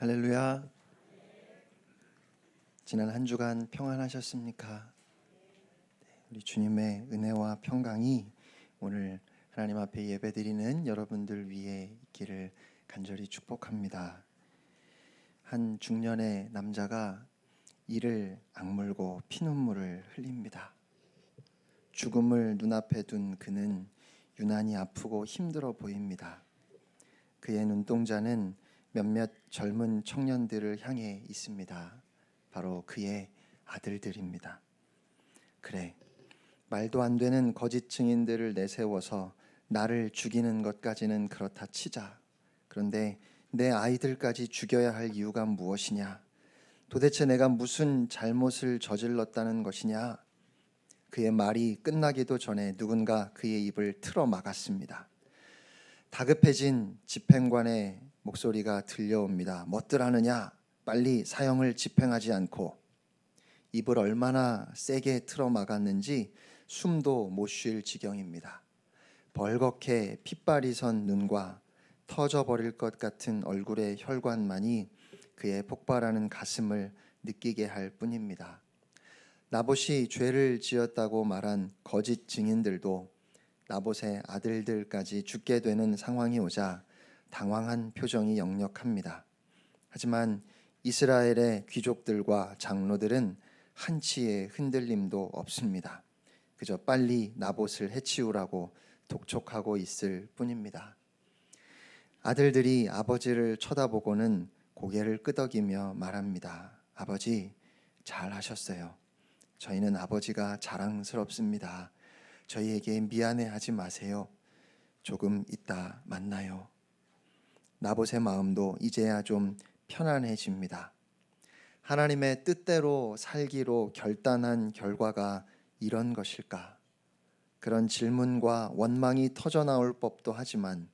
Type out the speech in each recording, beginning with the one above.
할렐루야. 지난 한 주간 평안하셨습니까? 우리 주님의 은혜와 평강이 오늘 하나님 앞에 예배드리는 여러분들 위에 있기를 간절히 축복합니다. 한 중년의 남자가 이를 악물고 피눈물을 흘립니다. 죽음을 눈앞에 둔 그는 유난히 아프고 힘들어 보입니다. 그의 눈동자는 몇몇 젊은 청년들을 향해 있습니다. 바로 그의 아들들입니다. 그래, 말도 안 되는 거짓 증인들을 내세워서 나를 죽이는 것까지는 그렇다 치자. 그런데 내 아이들까지 죽여야 할 이유가 무엇이냐? 도대체 내가 무슨 잘못을 저질렀다는 것이냐? 그의 말이 끝나기도 전에 누군가 그의 입을 틀어 막았습니다. 다급해진 집행관의 목소리가 들려옵니다. 뭣들 하느냐? 빨리 사형을 집행하지 않고. 입을 얼마나 세게 틀어 막았는지 숨도 못 쉴 지경입니다. 벌겋게 핏발이 선 눈과 터져버릴 것 같은 얼굴의 혈관만이 그의 폭발하는 가슴을 느끼게 할 뿐입니다. 나봇이 죄를 지었다고 말한 거짓 증인들도 나봇의 아들들까지 죽게 되는 상황이 오자 당황한 표정이 역력합니다. 하지만 이스라엘의 귀족들과 장로들은 한치의 흔들림도 없습니다. 그저 빨리 나봇을 해치우라고 독촉하고 있을 뿐입니다. 아들들이 아버지를 쳐다보고는 고개를 끄덕이며 말합니다. 아버지, 잘하셨어요. 저희는 아버지가 자랑스럽습니다. 저희에게 미안해하지 마세요. 조금 있다 만나요. 나봇의 마음도 이제야 좀 편안해집니다. 하나님의 뜻대로 살기로 결단한 결과가 이런 것일까? 그런 질문과 원망이 터져나올 법도 하지만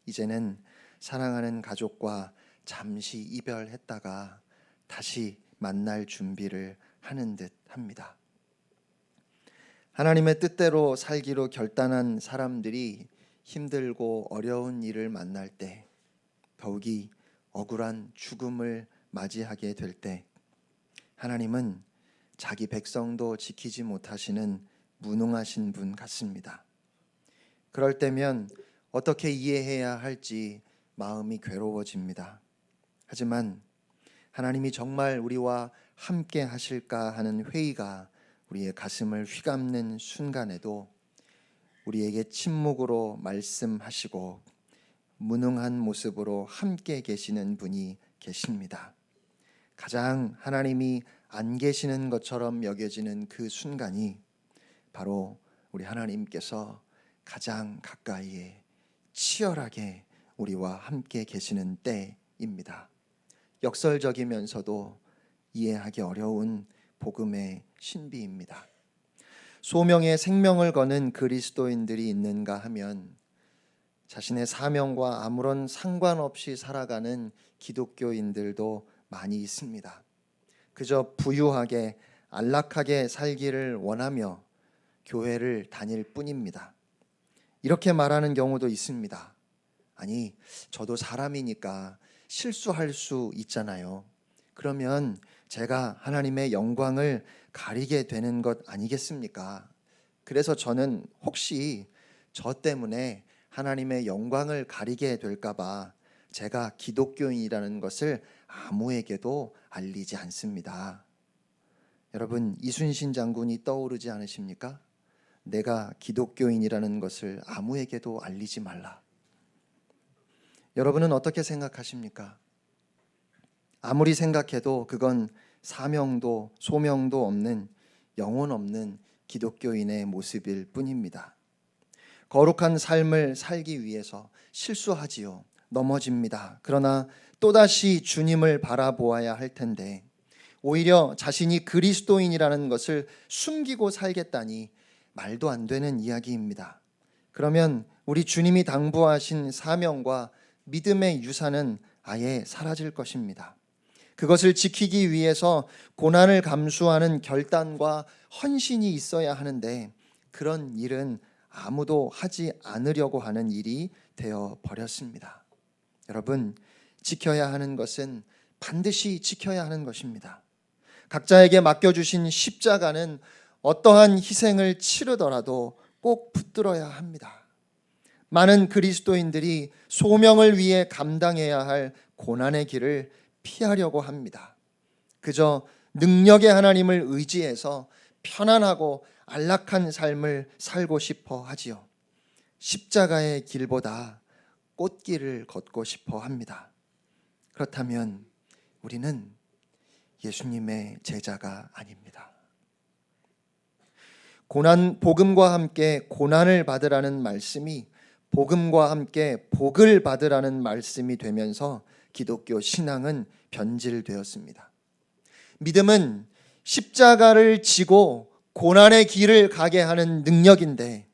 이제는 사랑하는 가족과 잠시 이별했다가 다시 만날 준비를 하는 듯 합니다. 하나님의 뜻대로 살기로 결단한 사람들이 힘들고 어려운 일을 만날 때, 더욱이 억울한 죽음을 맞이하게 될 때, 하나님은 자기 백성도 지키지 못하시는 무능하신 분 같습니다. 그럴 때면 어떻게 이해해야 할지 마음이 괴로워집니다. 하지만 하나님이 정말 우리와 함께 하실까 하는 회의가 우리의 가슴을 휘감는 순간에도 우리에게 침묵으로 말씀하시고 무능한 모습으로 함께 계시는 분이 계십니다. 가장 하나님이 안 계시는 것처럼 여겨지는 그 순간이 바로 우리 하나님께서 가장 가까이에 치열하게 우리와 함께 계시는 때입니다. 역설적이면서도 이해하기 어려운 복음의 신비입니다. 소명의 생명을 거는 그리스도인들이 있는가 하면 자신의 사명과 아무런 상관없이 살아가는 기독교인들도 많이 있습니다. 그저 부유하게 안락하게 살기를 원하며 교회를 다닐 뿐입니다. 이렇게 말하는 경우도 있습니다. 아니, 저도 사람이니까 실수할 수 있잖아요. 그러면 제가 하나님의 영광을 가리게 되는 것 아니겠습니까? 그래서 저는 혹시 저 때문에 하나님의 영광을 가리게 될까 봐 제가 기독교인이라는 것을 아무에게도 알리지 않습니다. 여러분, 이순신 장군이 떠오르지 않으십니까? 내가 기독교인이라는 것을 아무에게도 알리지 말라. 여러분은 어떻게 생각하십니까? 아무리 생각해도 그건 사명도 소명도 없는 영혼 없는 기독교인의 모습일 뿐입니다. 거룩한 삶을 살기 위해서 실수하지요. 넘어집니다. 그러나 또다시 주님을 바라보아야 할 텐데 오히려 자신이 그리스도인이라는 것을 숨기고 살겠다니 말도 안 되는 이야기입니다. 그러면 우리 주님이 당부하신 사명과 믿음의 유산은 아예 사라질 것입니다. 그것을 지키기 위해서 고난을 감수하는 결단과 헌신이 있어야 하는데 그런 일은 아무도 하지 않으려고 하는 일이 되어 버렸습니다. 여러분, 지켜야 하는 것은 반드시 지켜야 하는 것입니다. 각자에게 맡겨주신 십자가는 어떠한 희생을 치르더라도 꼭 붙들어야 합니다. 많은 그리스도인들이 소명을 위해 감당해야 할 고난의 길을 피하려고 합니다. 그저 능력의 하나님을 의지해서 편안하고 안락한 삶을 살고 싶어 하지요. 십자가의 길보다 꽃길을 걷고 싶어 합니다. 그렇다면 우리는 예수님의 제자가 아닙니다. 복음과 함께 고난을 받으라는 말씀이 복음과 함께 복을 받으라는 말씀이 되면서 기독교 신앙은 변질되었습니다. 믿음은 십자가를 지고 고난의 길을 가게 하는 능력인데,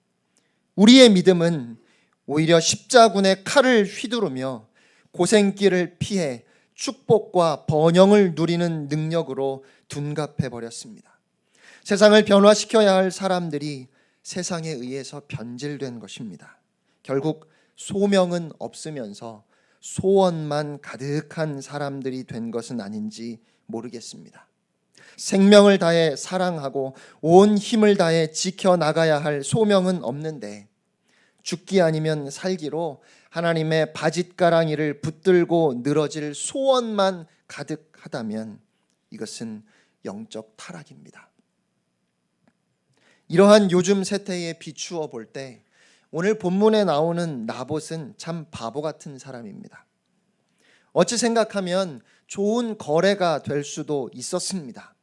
우리의 믿음은 오히려 십자군의 칼을 휘두르며 고생길을 피해 축복과 번영을 누리는 능력으로 둔갑해 버렸습니다. 세상을 변화시켜야 할 사람들이 세상에 의해서 변질된 것입니다. 결국 소명은 없으면서 소원만 가득한 사람들이 된 것은 아닌지 모르겠습니다. 생명을 다해 사랑하고 온 힘을 다해 지켜나가야 할 소명은 없는데, 죽기 아니면 살기로 하나님의 바짓가랑이를 붙들고 늘어질 소원만 가득하다면 이것은 영적 타락입니다. 이러한 요즘 세태에 비추어 볼 때 오늘 본문에 나오는 나봇은 참 바보 같은 사람입니다. 어찌 생각하면 좋은 거래가 될 수도 있었습니다.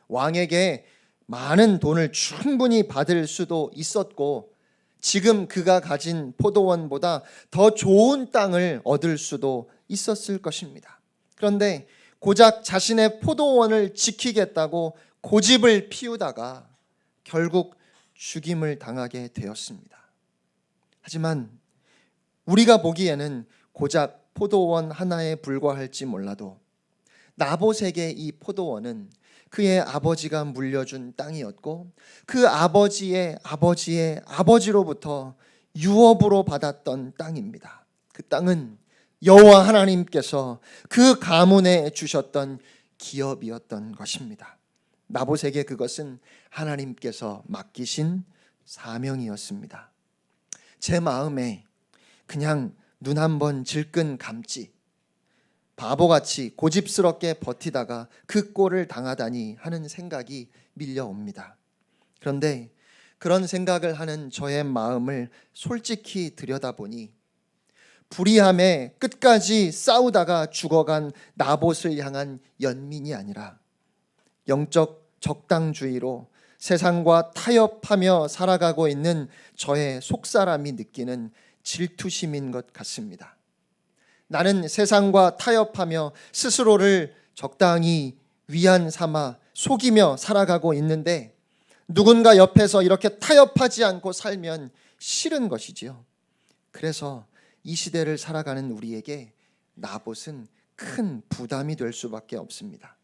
왕에게 많은 돈을 충분히 받을 수도 있었고, 지금 그가 가진 포도원보다 더 좋은 땅을 얻을 수도 있었을 것입니다. 그런데 고작 자신의 포도원을 지키겠다고 고집을 피우다가 결국 죽임을 당하게 되었습니다. 하지만 우리가 보기에는 고작 포도원 하나에 불과할지 몰라도 나봇에게 이 포도원은 그의 아버지가 물려준 땅이었고, 그 아버지의 아버지의 아버지로부터 유업으로 받았던 땅입니다. 그 땅은 여호와 하나님께서 그 가문에 주셨던 기업이었던 것입니다. 나봇에게 그것은 하나님께서 맡기신 사명이었습니다. 제 마음에 그냥 눈 한번 질끈 감지, 바보같이 고집스럽게 버티다가 그 꼴을 당하다니 하는 생각이 밀려옵니다. 그런데 그런 생각을 하는 저의 마음을 솔직히 들여다보니 불의함에 끝까지 싸우다가 죽어간 나봇을 향한 연민이 아니라 영적 적당주의로 세상과 타협하며 살아가고 있는 저의 속사람이 느끼는 질투심인 것 같습니다. 나는 세상과 타협하며 스스로를 적당히 위안 삼아 속이며 살아가고 있는데, 누군가 옆에서 이렇게 타협하지 않고 살면 싫은 것이지요. 그래서 이 시대를 살아가는 우리에게 나봇은 큰 부담이 될 수밖에 없습니다.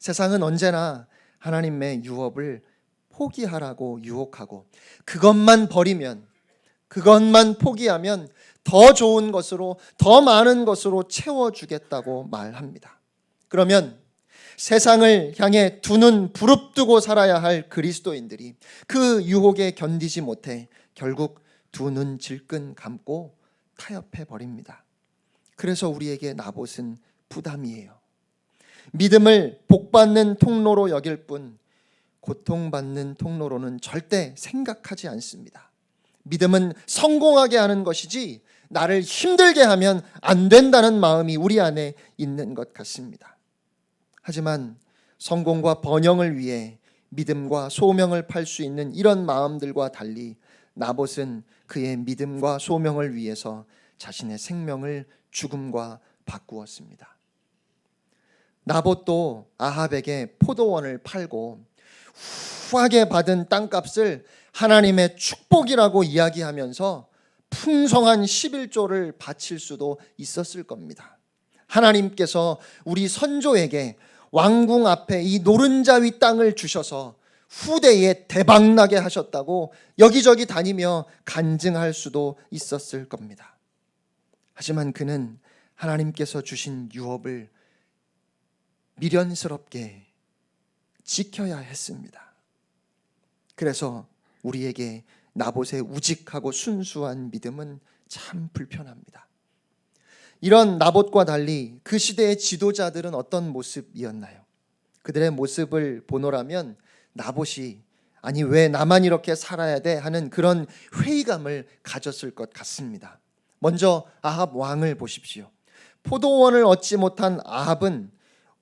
세상은 언제나 하나님의 유업을 포기하라고 유혹하고, 그것만 버리면, 그것만 포기하면 더 좋은 것으로, 더 많은 것으로 채워주겠다고 말합니다. 그러면 세상을 향해 두 눈 부릅뜨고 살아야 할 그리스도인들이 그 유혹에 견디지 못해 결국 두 눈 질끈 감고 타협해 버립니다. 그래서 우리에게 나봇은 부담이에요. 믿음을 복받는 통로로 여길 뿐 고통받는 통로로는 절대 생각하지 않습니다. 믿음은 성공하게 하는 것이지 나를 힘들게 하면 안 된다는 마음이 우리 안에 있는 것 같습니다. 하지만 성공과 번영을 위해 믿음과 소명을 팔 수 있는 이런 마음들과 달리 나봇은 그의 믿음과 소명을 위해서 자신의 생명을 죽음과 바꾸었습니다. 나봇도 아합에게 포도원을 팔고 후하게 받은 땅값을 하나님의 축복이라고 이야기하면서 풍성한 11조를 바칠 수도 있었을 겁니다. 하나님께서 우리 선조에게 왕궁 앞에 이 노른자 위 땅을 주셔서 후대에 대박나게 하셨다고 여기저기 다니며 간증할 수도 있었을 겁니다. 하지만 그는 하나님께서 주신 유업을 미련스럽게 지켜야 했습니다. 그래서 우리에게 나봇의 우직하고 순수한 믿음은 참 불편합니다. 이런 나봇과 달리 그 시대의 지도자들은 어떤 모습이었나요? 그들의 모습을 보노라면 나봇이 아니 왜 나만 이렇게 살아야 돼 하는 그런 회의감을 가졌을 것 같습니다. 먼저 아합 왕을 보십시오. 포도원을 얻지 못한 아합은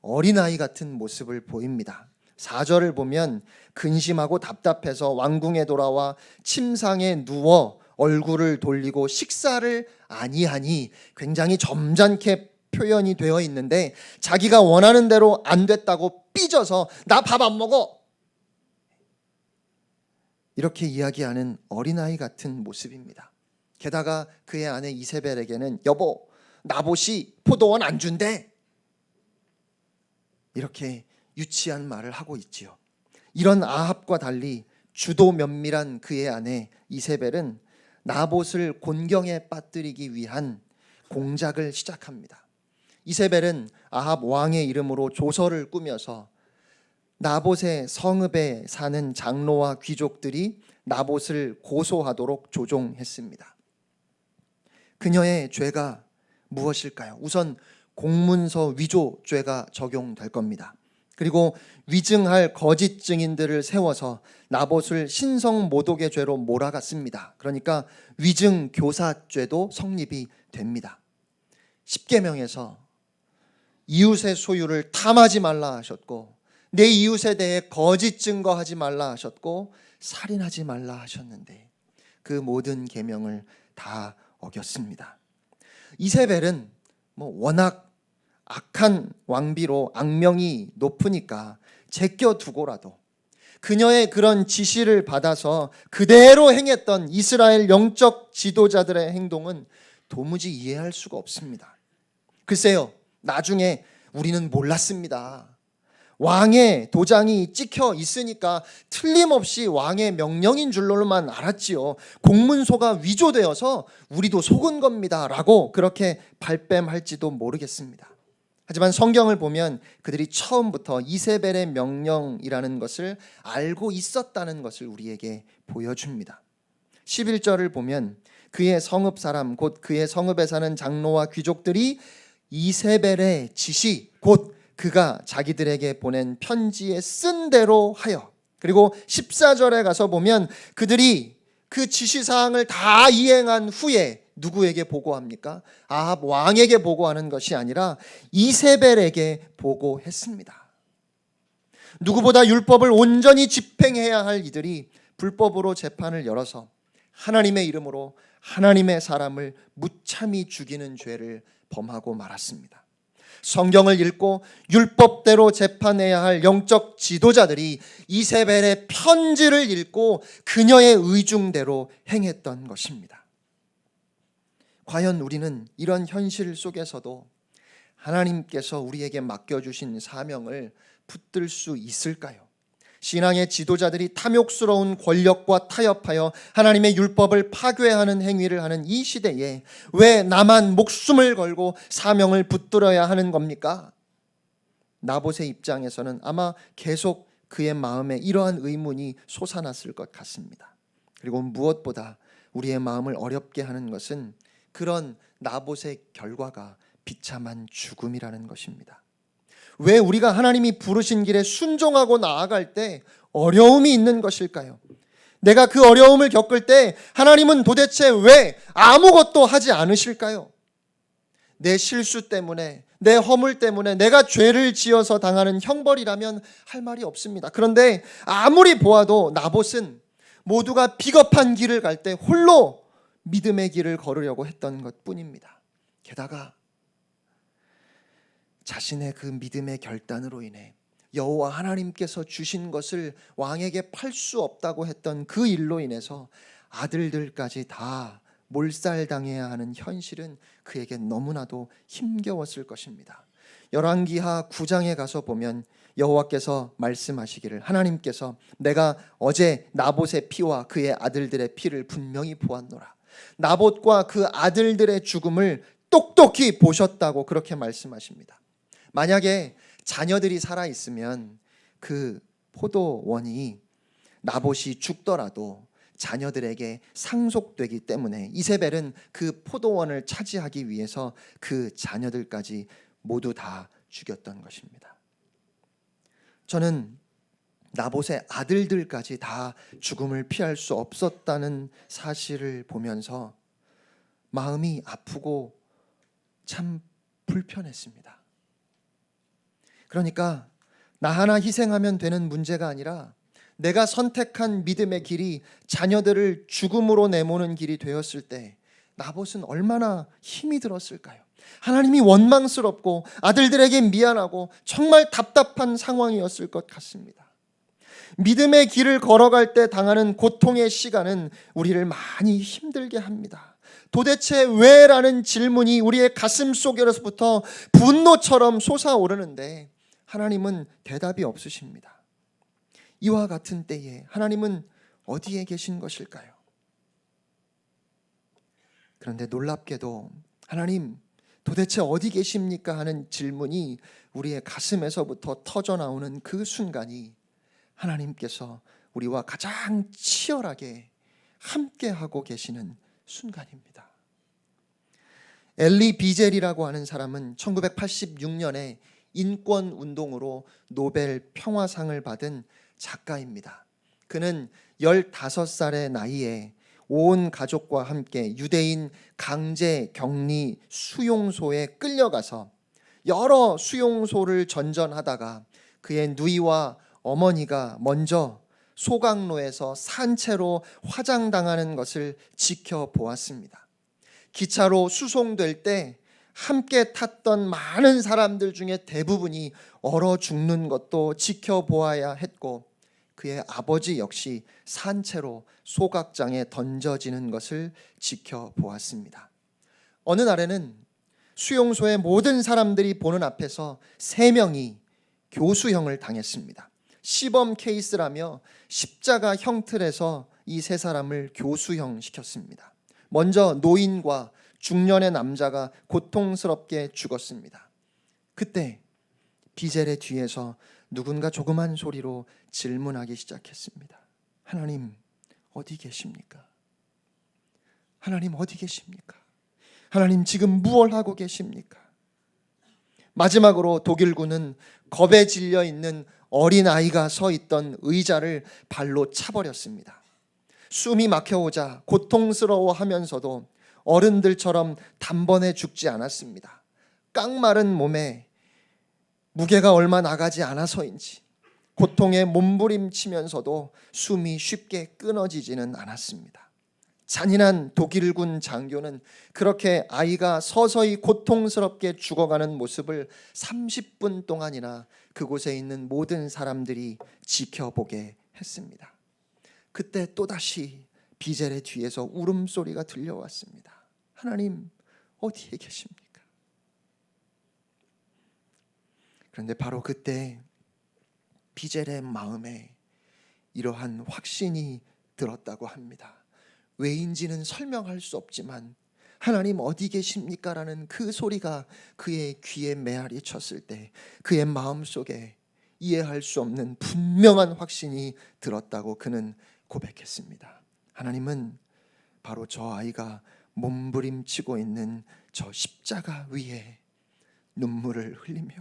어린아이 같은 모습을 보입니다. 4절을 보면 근심하고 답답해서 왕궁에 돌아와 침상에 누워 얼굴을 돌리고 식사를 아니하니 굉장히 점잖게 표현이 되어 있는데 자기가 원하는 대로 안 됐다고 삐져서 나 밥 안 먹어 이렇게 이야기하는 어린아이 같은 모습입니다. 게다가 그의 아내 이세벨에게는 여보 나봇이 포도원 안 준대 이렇게 유치한 말을 하고 있지요. 이런 아합과 달리 주도 면밀한 그의 아내 이세벨은 나봇을 곤경에 빠뜨리기 위한 공작을 시작합니다. 이세벨은 아합 왕의 이름으로 조서를 꾸며서 나봇의 성읍에 사는 장로와 귀족들이 나봇을 고소하도록 조종했습니다. 그녀의 죄가 무엇일까요? 우선 공문서 위조 죄가 적용될 겁니다. 그리고 위증할 거짓 증인들을 세워서 나봇을 신성 모독의 죄로 몰아갔습니다. 그러니까 위증 교사죄도 성립이 됩니다. 십계명에서 이웃의 소유를 탐하지 말라 하셨고 내 이웃에 대해 거짓 증거하지 말라 하셨고 살인하지 말라 하셨는데 그 모든 계명을 다 어겼습니다. 이세벨은 워낙 악한 왕비로 악명이 높으니까 제껴두고라도 그녀의 그런 지시를 받아서 그대로 행했던 이스라엘 영적 지도자들의 행동은 도무지 이해할 수가 없습니다. 글쎄요, 나중에 우리는 몰랐습니다. 왕의 도장이 찍혀 있으니까 틀림없이 왕의 명령인 줄로만 알았지요. 공문서가 위조되어서 우리도 속은 겁니다 라고 그렇게 발뺌할지도 모르겠습니다. 하지만 성경을 보면 그들이 처음부터 이세벨의 명령이라는 것을 알고 있었다는 것을 우리에게 보여줍니다. 11절을 보면 그의 성읍 사람 곧 그의 성읍에 사는 장로와 귀족들이 이세벨의 지시 곧 그가 자기들에게 보낸 편지에 쓴 대로 하여 그리고 14절에 가서 보면 그들이 그 지시사항을 다 이행한 후에 누구에게 보고합니까? 아합 왕에게 보고하는 것이 아니라 이세벨에게 보고했습니다. 누구보다 율법을 온전히 집행해야 할 이들이 불법으로 재판을 열어서 하나님의 이름으로 하나님의 사람을 무참히 죽이는 죄를 범하고 말았습니다. 성경을 읽고 율법대로 재판해야 할 영적 지도자들이 이세벨의 편지를 읽고 그녀의 의중대로 행했던 것입니다. 과연 우리는 이런 현실 속에서도 하나님께서 우리에게 맡겨주신 사명을 붙들 수 있을까요? 신앙의 지도자들이 탐욕스러운 권력과 타협하여 하나님의 율법을 파괴하는 행위를 하는 이 시대에 왜 나만 목숨을 걸고 사명을 붙들어야 하는 겁니까? 나봇의 입장에서는 아마 계속 그의 마음에 이러한 의문이 솟아났을 것 같습니다. 그리고 무엇보다 우리의 마음을 어렵게 하는 것은 그런 나봇의 결과가 비참한 죽음이라는 것입니다. 왜 우리가 하나님이 부르신 길에 순종하고 나아갈 때 어려움이 있는 것일까요? 내가 그 어려움을 겪을 때 하나님은 도대체 왜 아무것도 하지 않으실까요? 내 실수 때문에, 내 허물 때문에 내가 죄를 지어서 당하는 형벌이라면 할 말이 없습니다. 그런데 아무리 보아도 나봇은 모두가 비겁한 길을 갈 때 홀로 믿음의 길을 걸으려고 했던 것뿐입니다. 게다가 자신의 그 믿음의 결단으로 인해 여호와 하나님께서 주신 것을 왕에게 팔 수 없다고 했던 그 일로 인해서 아들들까지 다 몰살당해야 하는 현실은 그에게 너무나도 힘겨웠을 것입니다. 열왕기하 9장에 가서 보면 여호와께서 말씀하시기를 하나님께서 내가 어제 나봇의 피와 그의 아들들의 피를 분명히 보았노라. 나봇과 그 아들들의 죽음을 똑똑히 보셨다고 그렇게 말씀하십니다. 만약에 자녀들이 살아 있으면 그 포도원이 나봇이 죽더라도 자녀들에게 상속되기 때문에 이세벨은 그 포도원을 차지하기 위해서 그 자녀들까지 모두 다 죽였던 것입니다. 저는 나봇의 아들들까지 다 죽음을 피할 수 없었다는 사실을 보면서 마음이 아프고 참 불편했습니다. 그러니까 나 하나 희생하면 되는 문제가 아니라 내가 선택한 믿음의 길이 자녀들을 죽음으로 내모는 길이 되었을 때 나봇은 얼마나 힘이 들었을까요? 하나님이 원망스럽고 아들들에게 미안하고 정말 답답한 상황이었을 것 같습니다. 믿음의 길을 걸어갈 때 당하는 고통의 시간은 우리를 많이 힘들게 합니다. 도대체 왜? 라는 질문이 우리의 가슴 속에서부터 분노처럼 솟아오르는데 하나님은 대답이 없으십니다. 이와 같은 때에 하나님은 어디에 계신 것일까요? 그런데 놀랍게도 하나님 도대체 어디 계십니까? 하는 질문이 우리의 가슴에서부터 터져나오는 그 순간이 하나님께서 우리와 가장 치열하게 함께하고 계시는 순간입니다. 엘리 비젤이라고 하는 사람은 1986년에 인권운동으로 노벨 평화상을 받은 작가입니다. 그는 15살의 나이에 온 가족과 함께 유대인 강제 격리 수용소에 끌려가서 여러 수용소를 전전하다가 그의 누이와 어머니가 먼저 소각로에서 산채로 화장당하는 것을 지켜보았습니다. 기차로 수송될 때 함께 탔던 많은 사람들 중에 대부분이 얼어 죽는 것도 지켜보아야 했고 그의 아버지 역시 산채로 소각장에 던져지는 것을 지켜보았습니다. 어느 날에는 수용소의 모든 사람들이 보는 앞에서 3명이 교수형을 당했습니다. 시범 케이스라며 십자가 형틀에서 이 3사람을 교수형 시켰습니다. 먼저 노인과 중년의 남자가 고통스럽게 죽었습니다. 그때 비젤의 뒤에서 누군가 조그만 소리로 질문하기 시작했습니다. 하나님 어디 계십니까? 하나님 어디 계십니까? 하나님 지금 무엇 하고 계십니까? 마지막으로 독일군은 겁에 질려 있는 어린아이가 서 있던 의자를 발로 차버렸습니다. 숨이 막혀오자 고통스러워하면서도 어른들처럼 단번에 죽지 않았습니다. 깡마른 몸에 무게가 얼마 나가지 않아서인지 고통에 몸부림치면서도 숨이 쉽게 끊어지지는 않았습니다. 잔인한 독일군 장교는 그렇게 아이가 서서히 고통스럽게 죽어가는 모습을 30분 동안이나 그곳에 있는 모든 사람들이 지켜보게 했습니다. 그때 또다시 비젤의 뒤에서 울음소리가 들려왔습니다. 하나님 어디에 계십니까? 그런데 바로 그때 비젤의 마음에 이러한 확신이 들었다고 합니다. 왜인지는 설명할 수 없지만 하나님 어디 계십니까? 라는 그 소리가 그의 귀에 메아리 쳤을 때 그의 마음속에 이해할 수 없는 분명한 확신이 들었다고 그는 고백했습니다. 하나님은 바로 저 아이가 몸부림치고 있는 저 십자가 위에 눈물을 흘리며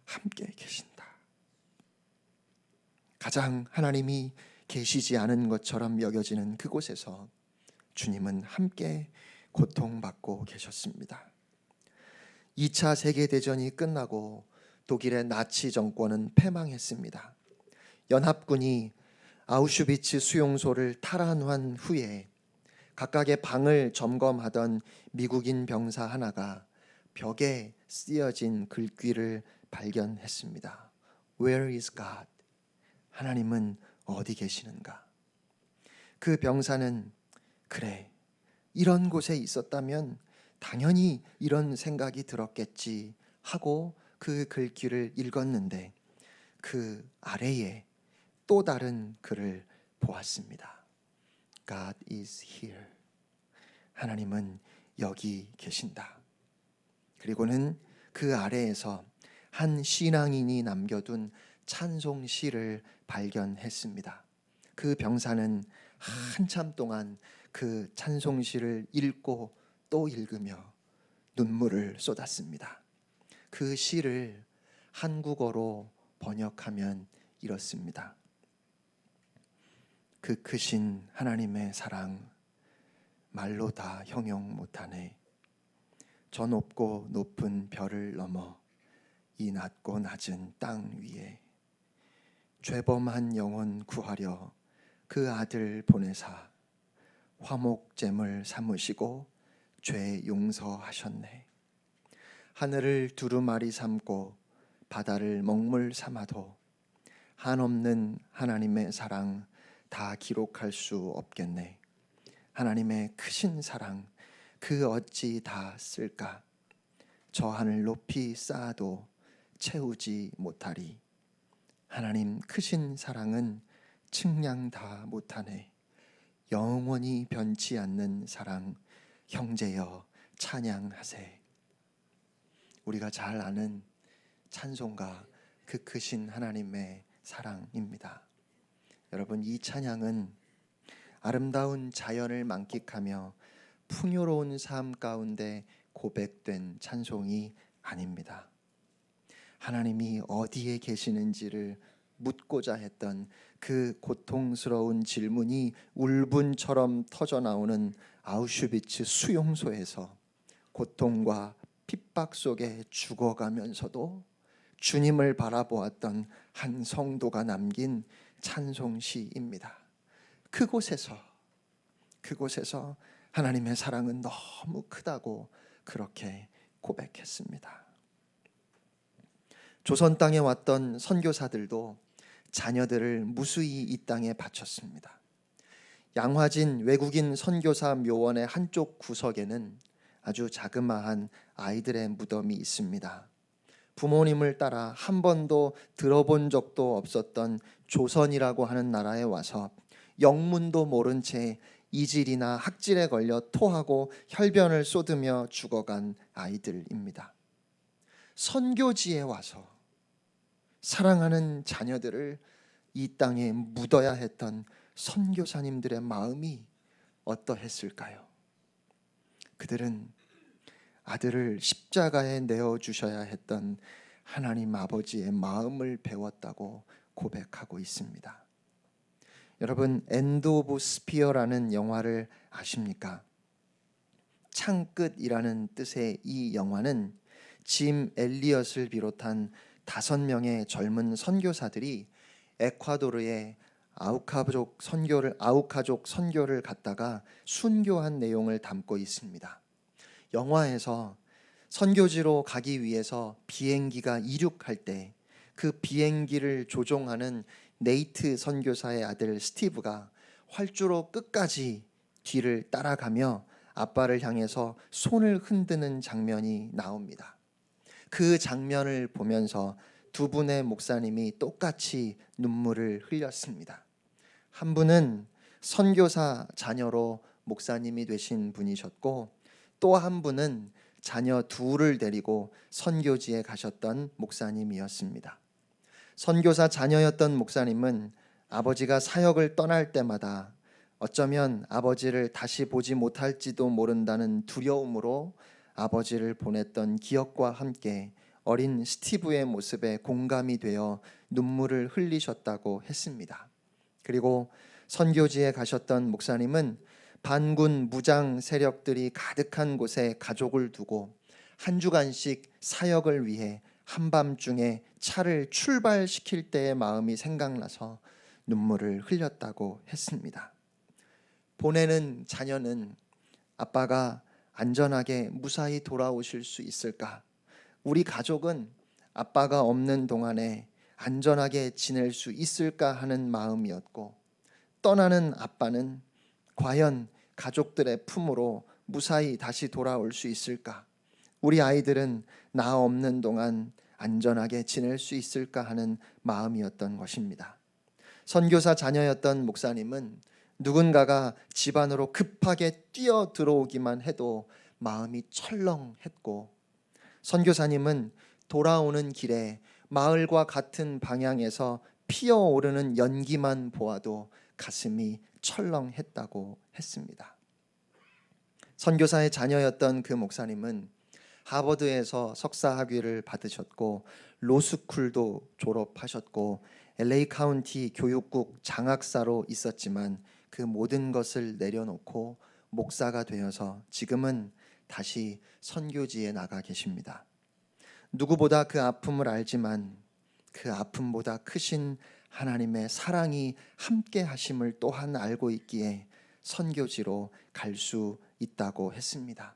함께 계신다. 가장 하나님이 계시지 않은 것처럼 여겨지는 그곳에서 주님은 함께 고통받고 계셨습니다. 2차 세계대전이 끝나고 독일의 나치 정권은 패망했습니다. 연합군이 아우슈비츠 수용소를 탈환한 후에 각각의 방을 점검하던 미국인 병사 하나가 벽에 쓰여진 글귀를 발견했습니다. Where is God? 하나님은 어디 계시는가? 그 병사는 그래, 이런 곳에 있었다면 당연히 이런 생각이 들었겠지 하고 그 글귀를 읽었는데 그 아래에 또 다른 글을 보았습니다. God is here. 하나님은 여기 계신다. 그리고는 그 아래에서 한 신앙인이 남겨둔 찬송시를 발견했습니다. 그 병사는 한참 동안 그 찬송시를 읽고 또 읽으며 눈물을 쏟았습니다. 그 시를 한국어로 번역하면 이렇습니다. 그 크신 하나님의 사랑 말로 다 형용 못하네. 저 높고 높은 별을 넘어 이 낮고 낮은 땅 위에 죄범한 영혼 구하려 그 아들 보내사 화목제물 삼으시고 죄 용서하셨네. 하늘을 두루마리 삼고 바다를 먹물 삼아도 한없는 하나님의 사랑 다 기록할 수 없겠네. 하나님의 크신 사랑 그 어찌 다 쓸까. 저 하늘 높이 쌓아도 채우지 못하리. 하나님 크신 사랑은 측량 다 못하네. 영원히 변치 않는 사랑 형제여 찬양하세. 우리가 잘 아는 찬송가 그 크신 하나님의 사랑입니다. 여러분, 이 찬양은 아름다운 자연을 만끽하며 풍요로운 삶 가운데 고백된 찬송이 아닙니다. 하나님이 어디에 계시는지를 묻고자 했던 그 고통스러운 질문이 울분처럼 터져나오는 아우슈비츠 수용소에서 고통과 핍박 속에 죽어가면서도 주님을 바라보았던 한 성도가 남긴 찬송시입니다. 그곳에서 하나님의 사랑은 너무 크다고 그렇게 고백했습니다. 조선 땅에 왔던 선교사들도 자녀들을 무수히 이 땅에 바쳤습니다. 양화진 외국인 선교사 묘원의 한쪽 구석에는 아주 자그마한 아이들의 무덤이 있습니다. 부모님을 따라 한 번도 들어본 적도 없었던 조선이라고 하는 나라에 와서 영문도 모른 채 이질이나 학질에 걸려 토하고 혈변을 쏟으며 죽어간 아이들입니다. 선교지에 와서 사랑하는 자녀들을 이 땅에 묻어야 했던 선교사님들의 마음이 어떠했을까요? 그들은 아들을 십자가에 내어주셔야 했던 하나님 아버지의 마음을 배웠다고 고백하고 있습니다. 여러분, 엔드 오브 스피어라는 영화를 아십니까? 창끝이라는 뜻의 이 영화는 짐 엘리엇을 비롯한 5명의 젊은 선교사들이 에콰도르의 아우카족 선교를 갔다가 순교한 내용을 담고 있습니다. 영화에서 선교지로 가기 위해서 비행기가 이륙할 때 그 비행기를 조종하는 네이트 선교사의 아들 스티브가 활주로 끝까지 뒤를 따라가며 아빠를 향해서 손을 흔드는 장면이 나옵니다. 그 장면을 보면서 두 분의 목사님이 똑같이 눈물을 흘렸습니다. 한 분은 선교사 자녀로 목사님이 되신 분이셨고, 또 한 분은 자녀 둘을 데리고 선교지에 가셨던 목사님이었습니다. 선교사 자녀였던 목사님은 아버지가 사역을 떠날 때마다 어쩌면 아버지를 다시 보지 못할지도 모른다는 두려움으로 아버지를 보냈던 기억과 함께 어린 스티브의 모습에 공감이 되어 눈물을 흘리셨다고 했습니다. 그리고 선교지에 가셨던 목사님은 반군 무장 세력들이 가득한 곳에 가족을 두고 한 주간씩 사역을 위해 한밤중에 차를 출발시킬 때의 마음이 생각나서 눈물을 흘렸다고 했습니다. 보내는 자녀는 아빠가 안전하게 무사히 돌아오실 수 있을까? 우리 가족은 아빠가 없는 동안에 안전하게 지낼 수 있을까 하는 마음이었고, 떠나는 아빠는 과연 가족들의 품으로 무사히 다시 돌아올 수 있을까? 우리 아이들은 나 없는 동안 안전하게 지낼 수 있을까 하는 마음이었던 것입니다. 선교사 자녀였던 목사님은 누군가가 집 안으로 급하게 뛰어 들어오기만 해도 마음이 철렁했고, 선교사님은 돌아오는 길에 마을과 같은 방향에서 피어오르는 연기만 보아도 가슴이 철렁했다고 했습니다. 선교사의 자녀였던 그 목사님은 하버드에서 석사 학위를 받으셨고 로스쿨도 졸업하셨고 LA 카운티 교육국 장학사로 있었지만 그 모든 것을 내려놓고 목사가 되어서 지금은 다시 선교지에 나가 계십니다. 누구보다 그 아픔을 알지만 그 아픔보다 크신 하나님의 사랑이 함께 하심을 또한 알고 있기에 선교지로 갈 수 있다고 했습니다.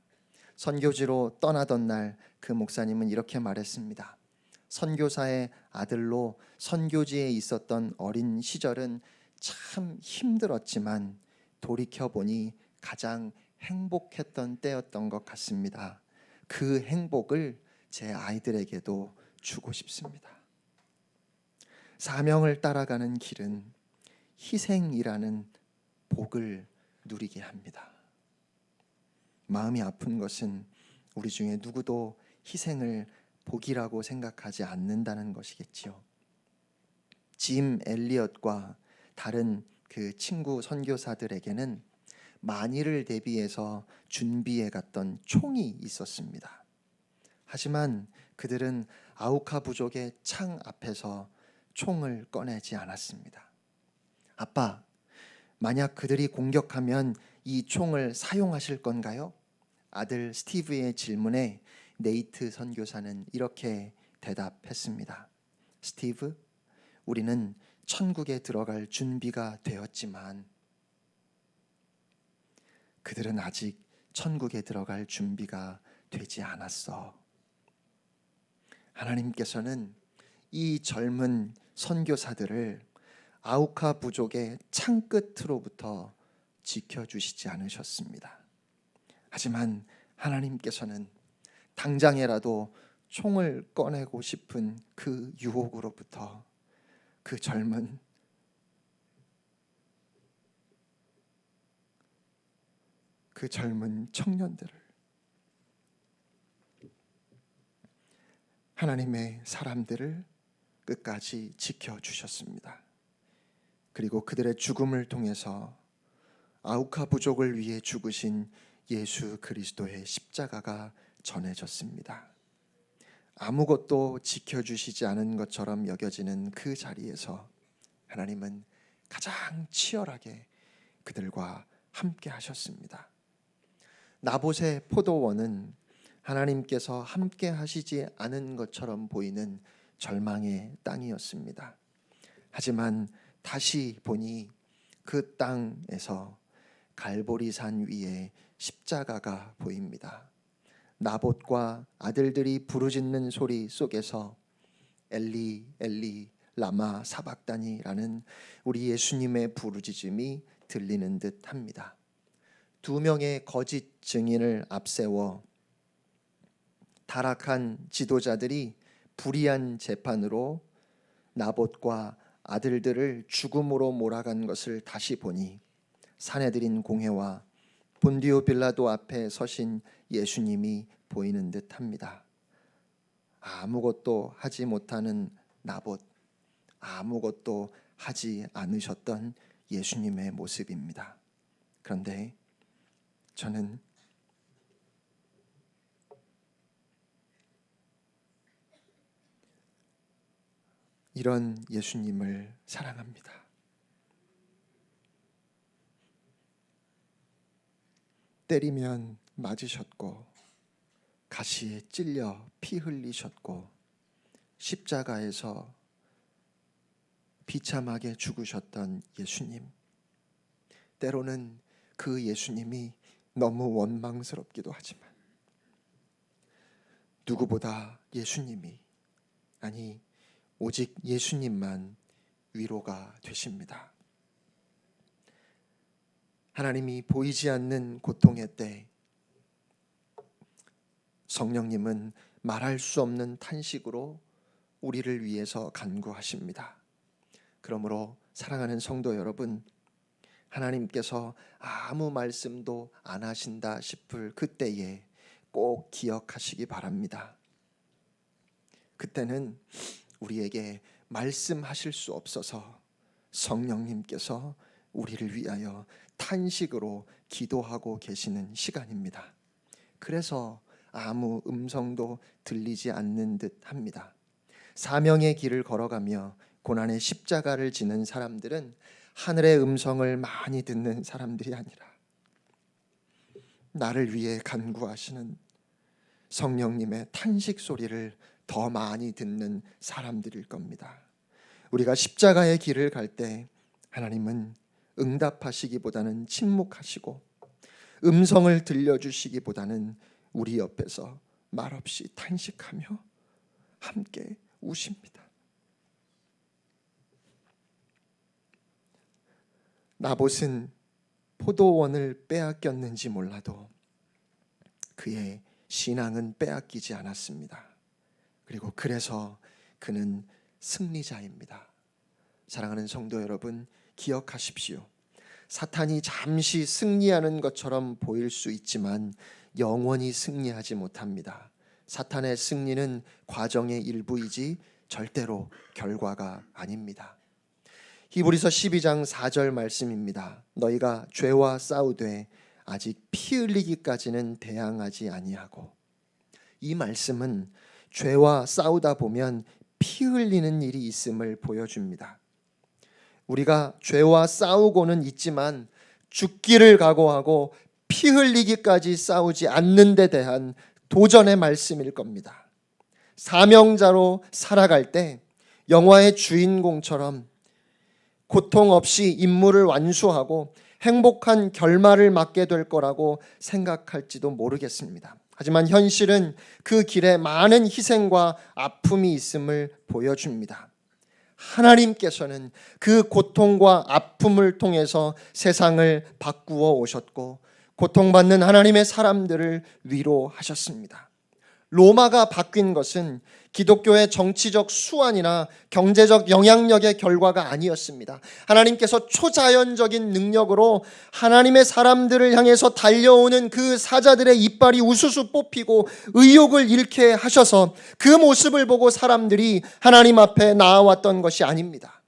선교지로 떠나던 날 그 목사님은 이렇게 말했습니다. 선교사의 아들로 선교지에 있었던 어린 시절은 참 힘들었지만 돌이켜보니 가장 행복했던 때였던 것 같습니다. 그 행복을 제 아이들에게도 주고 싶습니다. 사명을 따라가는 길은 희생이라는 복을 누리게 합니다. 마음이 아픈 것은 우리 중에 누구도 희생을 복이라고 생각하지 않는다는 것이겠지요. 짐 엘리엇과 다른 그 친구 선교사들에게는 만일을 대비해서 준비해 갔던 총이 있었습니다. 하지만 그들은 아우카 부족의 창 앞에서 총을 꺼내지 않았습니다. 아빠, 만약 그들이 공격하면 이 총을 사용하실 건가요? 아들 스티브의 질문에 네이트 선교사는 이렇게 대답했습니다. 스티브, 우리는 천국에 들어갈 준비가 되었지만 그들은 아직 천국에 들어갈 준비가 되지 않았어. 하나님께서는 이 젊은 선교사들을 아우카 부족의 창끝으로부터 지켜주시지 않으셨습니다. 하지만 하나님께서는 당장에라도 총을 꺼내고 싶은 그 유혹으로부터 그 젊은 청년들을 하나님의 사람들을 끝까지 지켜주셨습니다. 그리고 그들의 죽음을 통해서 아우카 부족을 위해 죽으신 예수 그리스도의 십자가가 전해졌습니다. 아무것도 지켜주시지 않은 것처럼 여겨지는 그 자리에서 하나님은 가장 치열하게 그들과 함께 하셨습니다. 나봇의 포도원은 하나님께서 함께 하시지 않은 것처럼 보이는 절망의 땅이었습니다. 하지만 다시 보니 그 땅에서 갈보리산 위에 십자가가 보입니다. 나봇과 아들들이 부르짖는 소리 속에서 엘리 엘리 라마 사박다니라는 우리 예수님의 부르짖음이 들리는 듯합니다. 두 명의 거짓 증인을 앞세워 타락한 지도자들이 불의한 재판으로 나봇과 아들들을 죽음으로 몰아간 것을 다시 보니 사내들인 공회와 본디오 빌라도 앞에 서신 예수님이 보이는 듯합니다. 아무것도 하지 못하는 나봇, 아무것도 하지 않으셨던 예수님의 모습입니다. 그런데 저는 이런 예수님을 사랑합니다. 때리면 맞으셨고 가시에 찔려 피 흘리셨고 십자가에서 비참하게 죽으셨던 예수님. 때로는 그 예수님이 너무 원망스럽기도 하지만 누구보다 예수님이, 아니 오직 예수님만 위로가 되십니다. 하나님이 보이지 않는 고통의 때 성령님은 말할 수 없는 탄식으로 우리를 위해서 간구하십니다. 그러므로 사랑하는 성도 여러분, 하나님께서 아무 말씀도 안 하신다 싶을 그때에 꼭 기억하시기 바랍니다. 그때는 우리에게 말씀하실 수 없어서 성령님께서 우리를 위하여 탄식으로 기도하고 계시는 시간입니다. 그래서 아무 음성도 들리지 않는 듯 합니다. 사명의 길을 걸어가며 고난의 십자가를 지는 사람들은 하늘의 음성을 많이 듣는 사람들이 아니라 나를 위해 간구하시는 성령님의 탄식 소리를 더 많이 듣는 사람들일 겁니다. 우리가 십자가의 길을 갈 때 하나님은 응답하시기보다는 침묵하시고 음성을 들려주시기보다는 우리 옆에서 말없이 탄식하며 함께 우십니다. 나봇은 포도원을 빼앗겼는지 몰라도 그의 신앙은 빼앗기지 않았습니다. 그리고 그래서 그는 승리자입니다. 사랑하는 성도 여러분, 기억하십시오. 사탄이 잠시 승리하는 것처럼 보일 수 있지만 영원히 승리하지 못합니다. 사탄의 승리는 과정의 일부이지 절대로 결과가 아닙니다. 히브리서 12장 4절 말씀입니다. 너희가 죄와 싸우되 아직 피 흘리기까지는 대항하지 아니하고. 이 말씀은 죄와 싸우다 보면 피 흘리는 일이 있음을 보여줍니다. 우리가 죄와 싸우고는 있지만 죽기를 각오하고 피 흘리기까지 싸우지 않는 데 대한 도전의 말씀일 겁니다. 사명자로 살아갈 때 영화의 주인공처럼 고통 없이 임무를 완수하고 행복한 결말을 맞게 될 거라고 생각할지도 모르겠습니다. 하지만 현실은 그 길에 많은 희생과 아픔이 있음을 보여줍니다. 하나님께서는 그 고통과 아픔을 통해서 세상을 바꾸어 오셨고 고통받는 하나님의 사람들을 위로하셨습니다. 로마가 바뀐 것은 기독교의 정치적 수완이나 경제적 영향력의 결과가 아니었습니다. 하나님께서 초자연적인 능력으로 하나님의 사람들을 향해서 달려오는 그 사자들의 이빨이 우수수 뽑히고 의욕을 잃게 하셔서 그 모습을 보고 사람들이 하나님 앞에 나아왔던 것이 아닙니다.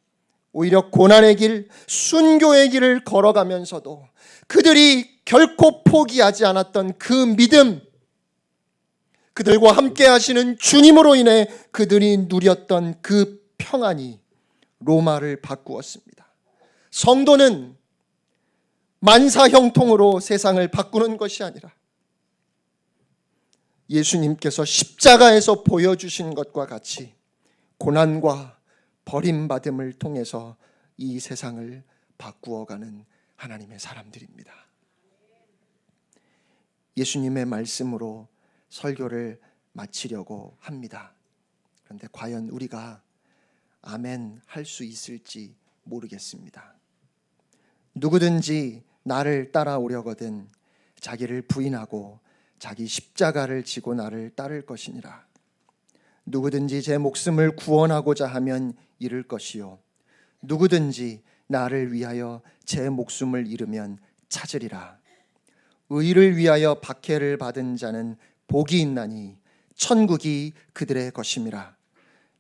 오히려 고난의 길, 순교의 길을 걸어가면서도 그들이 결코 포기하지 않았던 그 믿음, 그들과 함께 하시는 주님으로 인해 그들이 누렸던 그 평안이 로마를 바꾸었습니다. 성도는 만사형통으로 세상을 바꾸는 것이 아니라 예수님께서 십자가에서 보여주신 것과 같이 고난과 버림받음을 통해서 이 세상을 바꾸어가는 하나님의 사람들입니다. 예수님의 말씀으로 설교를 마치려고 합니다. 그런데 과연 우리가 아멘 할 수 있을지 모르겠습니다. 누구든지 나를 따라오려거든 자기를 부인하고 자기 십자가를 지고 나를 따를 것이니라. 누구든지 제 목숨을 구원하고자 하면 잃을 것이요 누구든지 나를 위하여 제 목숨을 잃으면 찾으리라. 의를 위하여 박해를 받은 자는 복이 있나니 천국이 그들의 것임이라.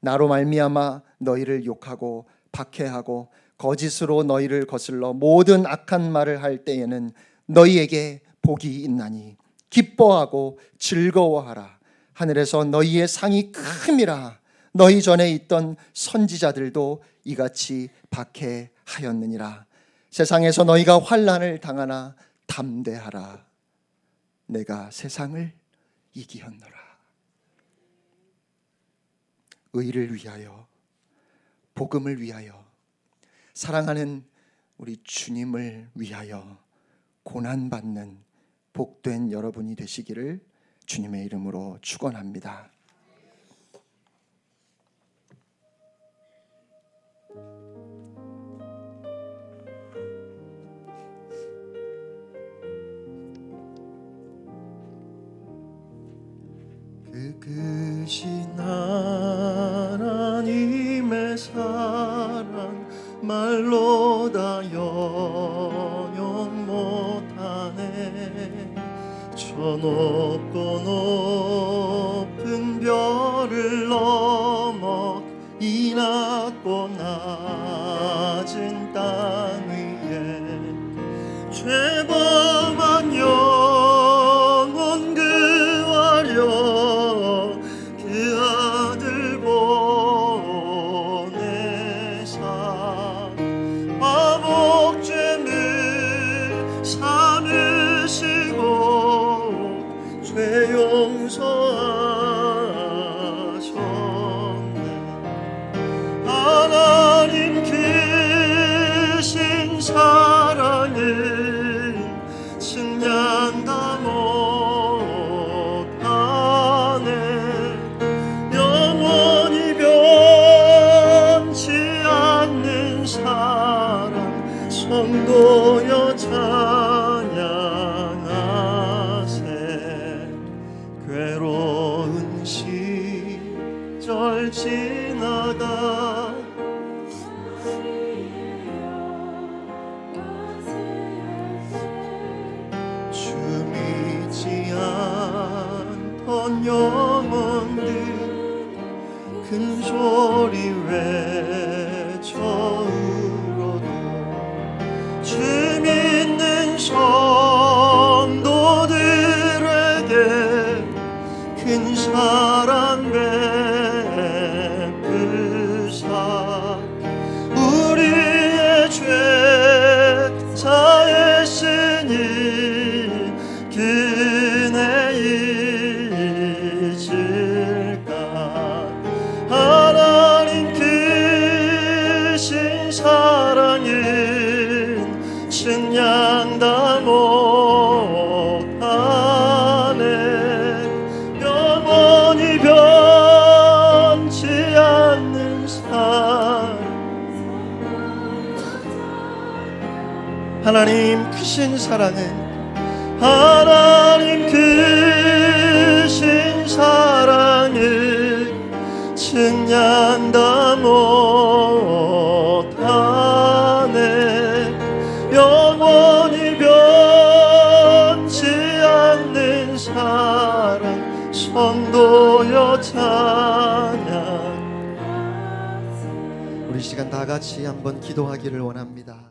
나로 말미암아 너희를 욕하고 박해하고 거짓으로 너희를 거슬러 모든 악한 말을 할 때에는 너희에게 복이 있나니 기뻐하고 즐거워하라. 하늘에서 너희의 상이 큼이라. 너희 전에 있던 선지자들도 이같이 박해하였느니라. 세상에서 너희가 환난을 당하나 담대하라. 내가 세상을 이기었노라. 의를 위하여, 복음을 위하여, 사랑하는 우리 주님을 위하여 고난받는 복된 여러분이 되시기를 주님의 이름으로 축원합니다. 그 크신 하나님의 사랑 말로 다 영영 못하네. 저 높고 높은 별을 넘어 이 낮고 낮은 땅 위에 죄범한 영혼 구하려 그 아들 보내사 화목죄물 삼으시고 죄 용서하셨네. 하나님 크신 사랑은 측량 다 못하네. 영원히 변치 않는 사랑 성도여 찬양하세. 괴로운 시절 지나가 주 믿지 않던 영혼들 큰 소리 외쳐 울어도 주 믿는 성도들에게 큰 사랑 베푸사 우리의 죄 사했으니 그네 잊을까. 하나님 크신 사랑은 측량 다 못하네. 영원히 변치 않는 사랑. 하나님 크신 사랑은 하나님 크신 사랑은 측량 다 못하네. 영원히 변치 않는 사랑 성도여 찬양. 우리 시간 다 같이 한번 기도하기를 원합니다.